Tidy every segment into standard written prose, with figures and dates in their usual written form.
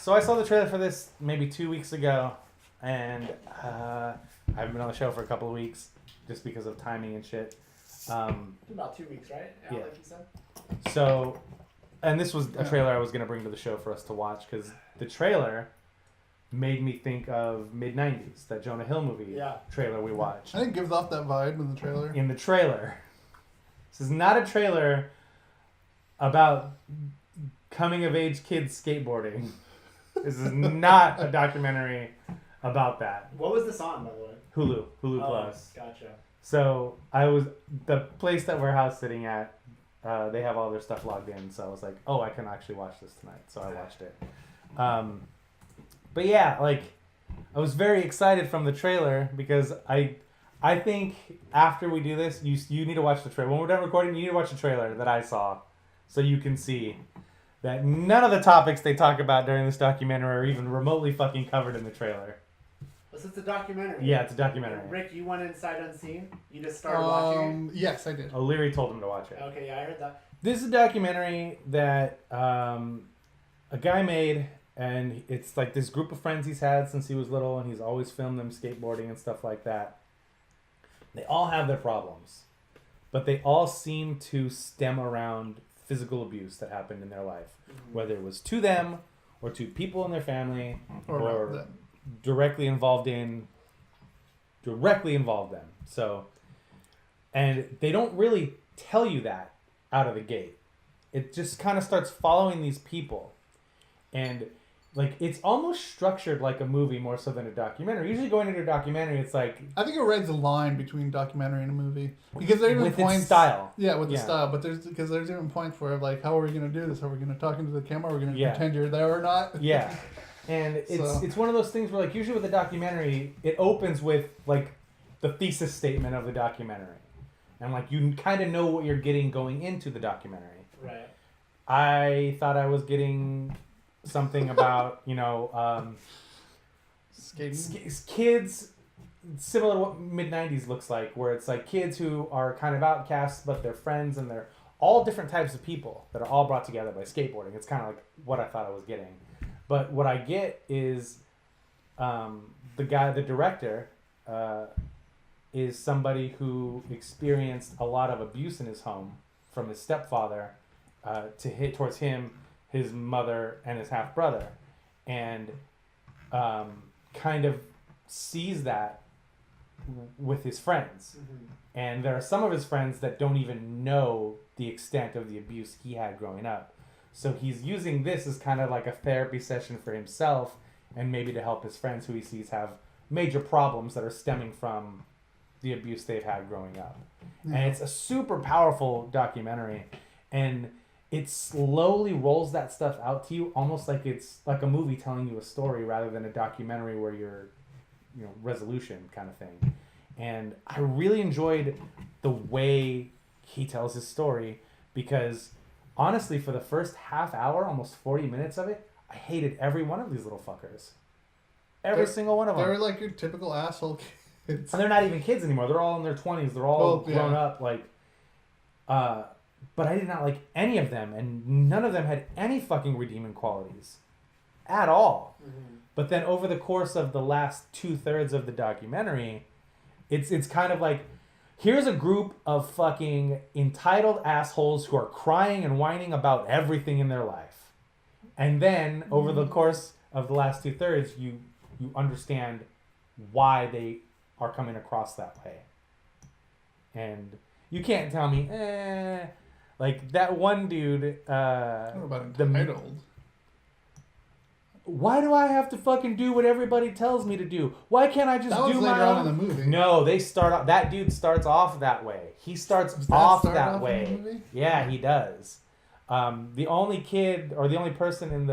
So I saw the trailer for this maybe 2 weeks ago, and I haven't been on the show for a couple of weeks just because of timing and shit. About 2 weeks, right? Yeah. Like you said. So, and this was a trailer I was going to bring to the show for us to watch because the trailer made me think of mid-90s, that Jonah Hill movie trailer we watched. I think it gives off that vibe in the trailer. In the trailer. This is not a trailer about coming-of-age kids skateboarding. This is not a documentary about that. What was this on, by the way? Hulu Plus. Gotcha. So the place that we're house sitting at, they have all their stuff logged in. So I was like, oh, I can actually watch this tonight. So I watched it. But yeah, like, I was very excited from the trailer because I think after we do this, you need to watch the trailer. When we're done recording, you need to watch the trailer that I saw so you can see that none of the topics they talk about during this documentary are even remotely fucking covered in the trailer. So it's a documentary. Yeah, it's a documentary. Rick, you went inside unseen? You just started watching it? Yes, I did. O'Leary told him to watch it. Okay, yeah, I heard that. This is a documentary that a guy made, and it's like this group of friends he's had since he was little, and he's always filmed them skateboarding and stuff like that. They all have their problems, but they all seem to stem around physical abuse that happened in their life, whether it was to them or to people in their family or directly involved them. So, and they don't really tell you that out of the gate. It just kind of starts following these people, and like it's almost structured like a movie more so than a documentary. Usually going into a documentary, it's like I think it rides a line between documentary and a movie because there's with points its style. Yeah, with the style, but there's different points where like, how are we going to do this? Are we going to talk into the camera? Are we going to pretend you're there or not? Yeah, and it's one of those things where like usually with a documentary, it opens with like the thesis statement of the documentary, and like you kind of know what you're getting going into the documentary. Right. I thought I was getting something about, kids, similar to what mid-90s looks like, where it's like kids who are kind of outcasts, but they're friends, and they're all different types of people that are all brought together by skateboarding. It's kind of like what I thought I was getting. But what I get is the director, is somebody who experienced a lot of abuse in his home from his stepfather towards him, his mother, and his half brother, and kind of sees that with his friends. And there are some of his friends that don't even know the extent of the abuse he had growing up. So he's using this as kind of like a therapy session for himself and maybe to help his friends who he sees have major problems that are stemming from the abuse they've had growing up. And it's a super powerful documentary, and it slowly rolls that stuff out to you almost like it's like a movie telling you a story rather than a documentary where you're, resolution kind of thing. And I really enjoyed the way he tells his story because honestly, for the first half hour, almost 40 minutes of it, I hated every one of these little fuckers. Every single one of them. They're like your typical asshole kids. And they're not even kids anymore. They're all in their 20s. They're all grown up. But I did not like any of them, and none of them had any fucking redeeming qualities at all. But then over the course of the last 2/3 of the documentary, it's kind of like, here's a group of fucking entitled assholes who are crying and whining about everything in their life. And then over the course of the last 2/3, you understand why they are coming across that way. And you can't tell me, like that one dude, I don't know about entitled. Why do I have to fucking do what everybody tells me to do? Why can't I just do my own? On in the movie. No, that dude starts off that way. He starts off that way. In the movie? Yeah, he does. The only kid or the only person in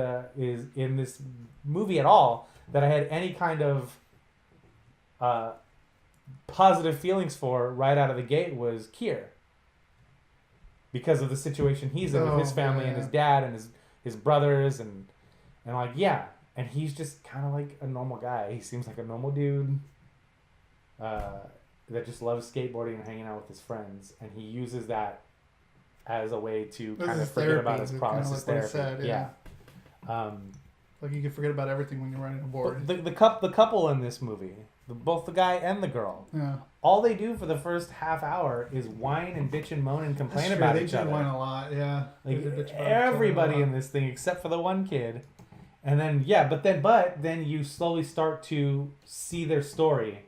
this movie at all that I had any kind of positive feelings for right out of the gate was Kier. Because of the situation he's in with his family and his dad and his brothers and and he's just kind of like a normal guy. He seems like a normal dude that just loves skateboarding and hanging out with his friends, and he uses that as a way to kind of forget about his problems. His therapy. Like you can forget about everything when you're running a board. The couple in this movie, both the guy and the girl, all they do for the first half hour is whine and bitch and moan and complain about each other. They whine a lot, yeah. Like everybody in this thing except for the one kid. And then but then you slowly start to see their story,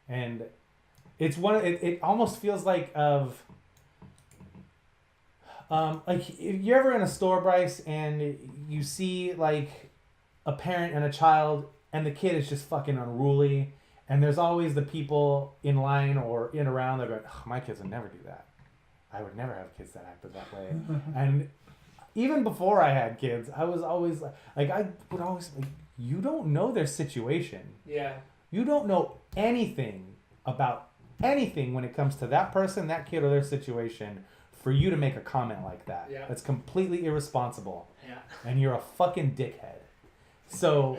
and it's it almost feels like like if you're ever in a store, Bryce, and you see like a parent and a child, and the kid is just fucking unruly, and there's always the people in line or in around that are going, oh, my kids would never do that. I would never have kids that acted that way. And even before I had kids, I was always I would always you don't know their situation. Yeah. You don't know anything about anything when it comes to that person, that kid, or their situation for you to make a comment like that. Yeah. That's completely irresponsible. Yeah. And you're a fucking dickhead. So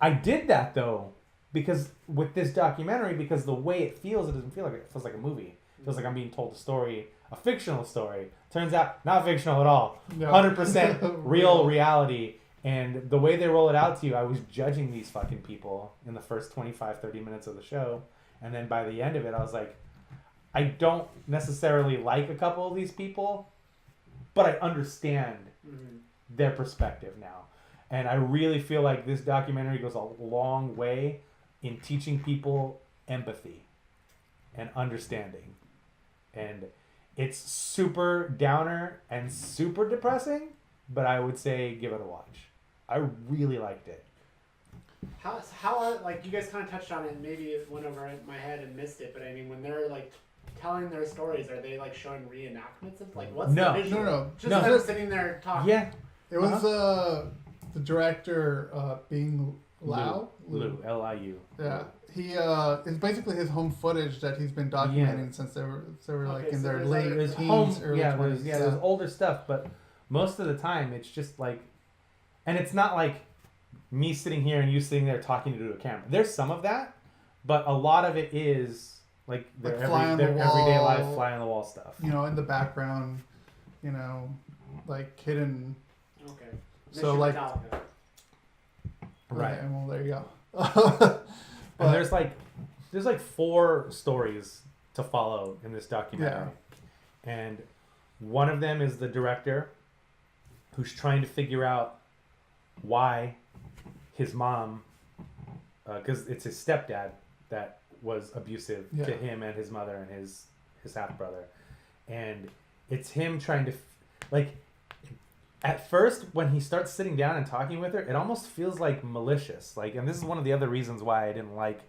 I did that though, because with this documentary, because the way it feels, it doesn't feel like it feels like a movie. It feels like I'm being told a story, a fictional story. Turns out not fictional at all. No. 100% real reality. And the way they roll it out to you, I was judging these fucking people in the first 25, 30 minutes of the show. And then by the end of it, I was like, I don't necessarily like a couple of these people, but I understand their perspective now. And I really feel like this documentary goes a long way in teaching people empathy and understanding. And it's super downer and super depressing, but I would say give it a watch. I really liked it. How are, like, you guys kind of touched on it and maybe it went over my head and missed it, but I mean, when they're like telling their stories, are they like showing reenactments of like what's the visual? No. Just them sitting there talking. Yeah. It was the director being Lau. Lou, L-I-U. Yeah. He it's basically his home footage that he's been documenting since they were like in their late teens, early 20s. There's older stuff, but most of the time it's just like, and it's not like me sitting here and you sitting there talking to a camera. There's some of that, but a lot of it is like their everyday life, fly on the wall stuff. You know, in the background, you know, like hidden. Okay. So like. Right. Well, there you go. And there's like 4 stories to follow in this documentary. Yeah. And one of them is the director who's trying to figure out why his mom, because it's his stepdad that was abusive to him and his mother and his half-brother. And it's him trying to, at first, when he starts sitting down and talking with her, it almost feels like malicious. Like, and this is one of the other reasons why I didn't like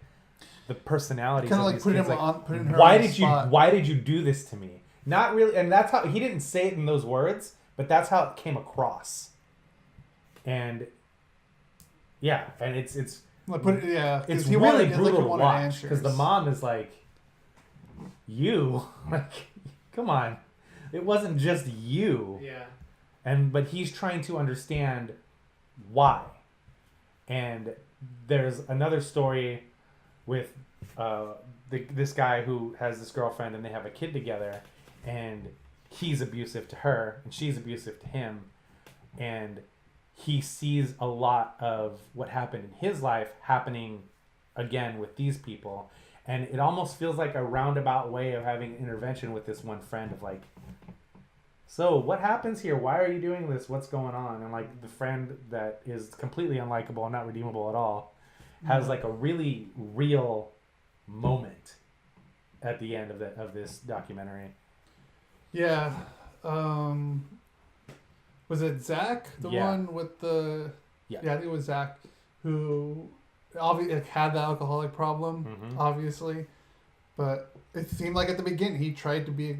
the personalities of these kids. Putting her why on did the spot. Why did you do this to me? Not really, and that's how he didn't say it in those words, but that's how it came across. And and it's it's really brutal to watch because the mom is like, you, like, come on, it wasn't just you. Yeah. But he's trying to understand why. And there's another story with this guy who has this girlfriend and they have a kid together, and he's abusive to her and she's abusive to him, and he sees a lot of what happened in his life happening again with these people, and it almost feels like a roundabout way of having intervention with this one friend of like, so what happens here? Why are you doing this? What's going on? And like the friend that is completely unlikable and not redeemable at all has like a really real moment at the end of this documentary. Yeah. Was it Zach? The one with the... Yeah, I think it was Zach, who obviously had the alcoholic problem, obviously. But it seemed like at the beginning he tried to be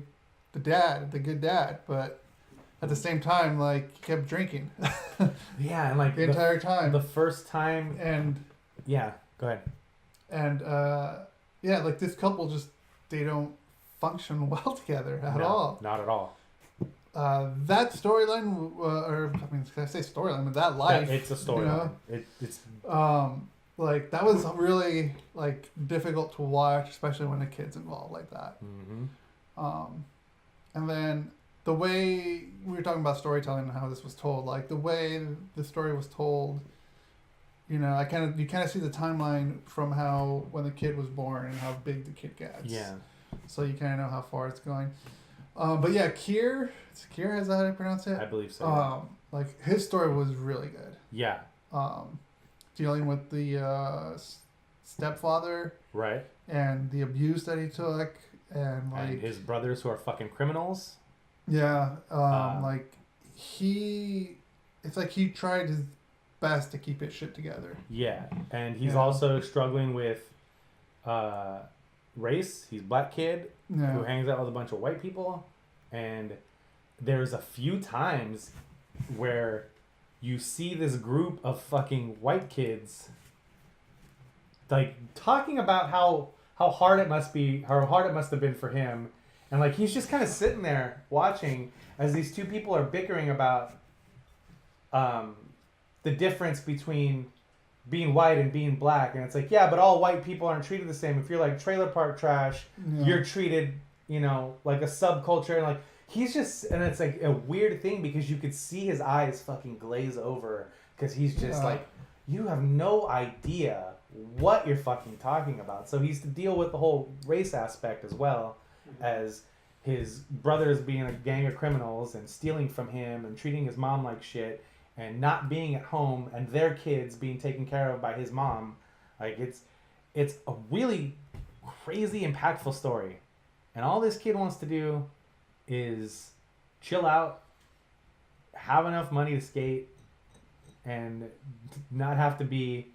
the good dad, but at the same time, like, he kept drinking. And like the entire time. The first time. And... Yeah, go ahead. And, like, this couple just, they don't function well together at all. Not at all. That storyline, can I say storyline? But that life. It's a storyline. You know? It's like, that was really, like, difficult to watch, especially when a kid's involved like that. And then the way we were talking about storytelling and how this was told, like the way the story was told, you kind of see the timeline from how when the kid was born and how big the kid gets. Yeah. So you kind of know how far it's going. But yeah, Keir, is that how I pronounce it? I believe so. Like his story was really good. Yeah. Dealing with the stepfather. Right. And the abuse that he took, and his brothers who are fucking criminals. Yeah. It's like he tried his best to keep his shit together. Yeah, and he's also struggling with race. He's a black kid who hangs out with a bunch of white people, and there's a few times where you see this group of fucking white kids like talking about how hard it must have been for him, and like he's just kind of sitting there watching as these two people are bickering about the difference between being white and being black. And it's like, yeah, but all white people aren't treated the same. If you're like trailer park trash, you're treated, like a subculture. And like he's just, and it's like a weird thing because you could see his eyes fucking glaze over because he's just like, you have no idea what you're fucking talking about. So he's to deal with the whole race aspect as well as his brothers being a gang of criminals and stealing from him and treating his mom like shit and not being at home and their kids being taken care of by his mom. Like it's a really crazy impactful story. And all this kid wants to do is chill out, have enough money to skate, and not have to be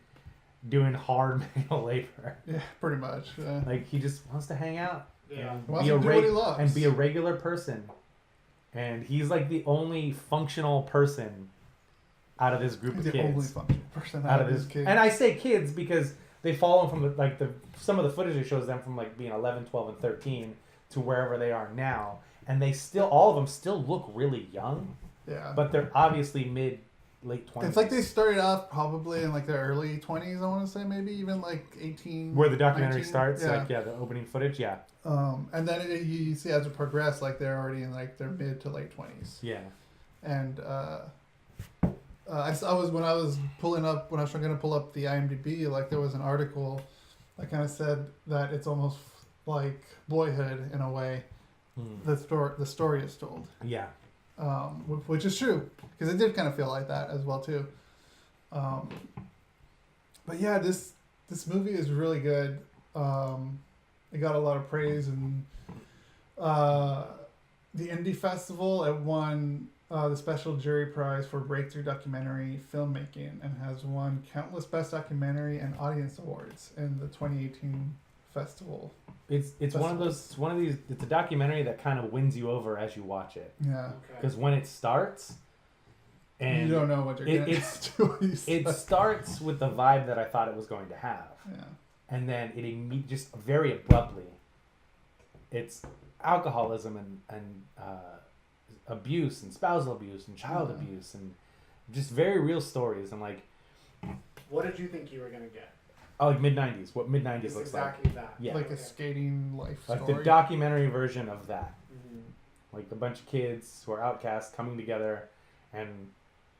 doing hard manual labor. Yeah, pretty much. Like he just wants to hang out and wants to do what he loves. And be a regular person. And he's like the only functional person out of this group of kids. The only functional person out of this kids. And I say kids because they follow from some of the footage that shows them from like being 11, 12, and 13 to wherever they are now. And they still, all of them still look really young. Yeah. But they're obviously late 20s. It's like they started off probably in like their early 20s, I want to say, maybe even like 18. Where the documentary 19. starts, the opening footage, yeah. And then you see as it progressed, like they're already in like their mid to late 20s. Yeah. And I was when I was trying to pull up the IMDb, like there was an article that kind of said that it's almost like Boyhood in a way. The story is told. Yeah. Which is true because it did kind of feel like that as well too. But yeah, this movie is really good. It got a lot of praise, and the Indie Festival, it won the special jury prize for breakthrough documentary filmmaking and has won countless best documentary and audience awards in the 2018 festival. It's one of these. It's a documentary that kind of wins you over as you watch it. Yeah. Because when it starts, and you don't know what you're getting into. It starts with the vibe that I thought it was going to have. Yeah. And then it just very abruptly, it's alcoholism and abuse and spousal abuse and child abuse and just very real stories. And like, what did you think you were gonna get? Oh, like mid-90s. What mid-90s looks exactly like. That. Yeah. Like a skating life story. Like the documentary version of that. Mm-hmm. Like a bunch of kids who are outcasts coming together and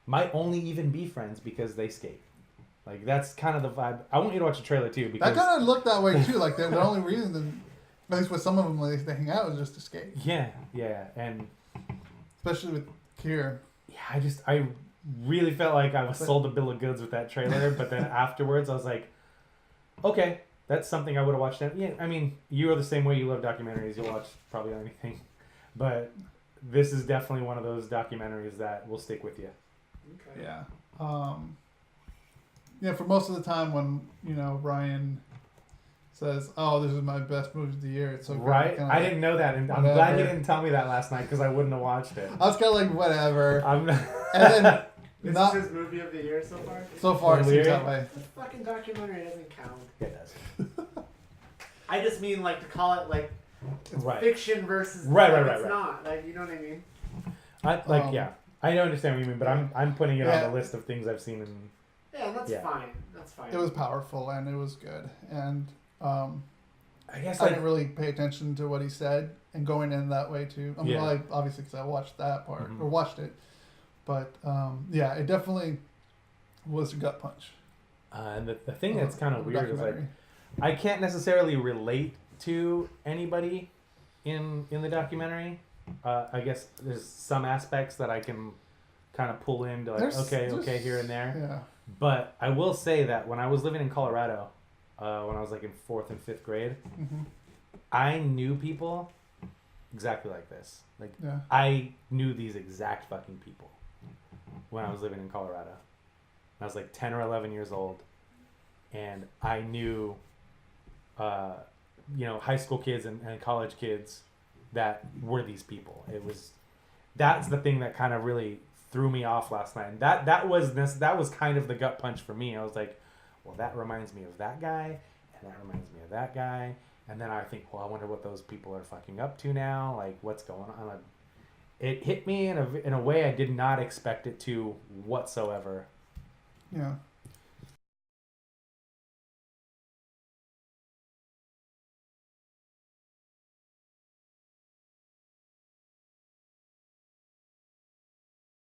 might only even be friends because they skate. Like that's kind of the vibe. I want you to watch the trailer too because that kind of looked that way too. Like the only reason, at least with some of them, like, they hang out is just to skate. Yeah, and especially with Keir. Yeah, I really felt like I was sold a bill of goods with that trailer, but then afterwards I was like, okay, that's something I would have watched. Yeah, I mean, you are the same way. You love documentaries. You'll watch probably anything, but this is definitely one of those documentaries that will stick with you. Okay. Yeah. Yeah, for most of the time when, Ryan says, "Oh, this is my best movie of the year," it's so right. I didn't know that, and I'm glad you didn't tell me that last night because I wouldn't have watched it. I was kind of like, whatever. I'm not. And then this is his movie of the year so far. So far, it seems that way. The fucking documentary doesn't count. It does. I just mean like to call it like fiction versus right. It's not like, you know what I mean. I don't understand what you mean, but I'm putting it on the list of things I've seen in. Yeah, that's fine. That's fine. It was powerful and it was good, and I guess I didn't really pay attention to what he said, and going in that way too. I mean, obviously because I watched that part or watched it, but it definitely was a gut punch. And the thing that's kind of weird is like, I can't necessarily relate to anybody in the documentary. I guess there's some aspects that I can kind of pull into like, okay, here and there. Yeah. But I will say that when I was living in Colorado, when I was like in 4th and 5th grade, I knew people exactly like this. Like, I knew these exact fucking people when I was living in Colorado. I was like 10 or 11 years old, and I knew, high school kids and college kids that were these people. That's the thing that kind of really threw me off last night. And that was kind of the gut punch for me. I was like, well, that reminds me of that guy, and that reminds me of that guy. And then I think, well, I wonder what those people are fucking up to now. Like, what's going on? It hit me in a way I did not expect it to whatsoever. Yeah.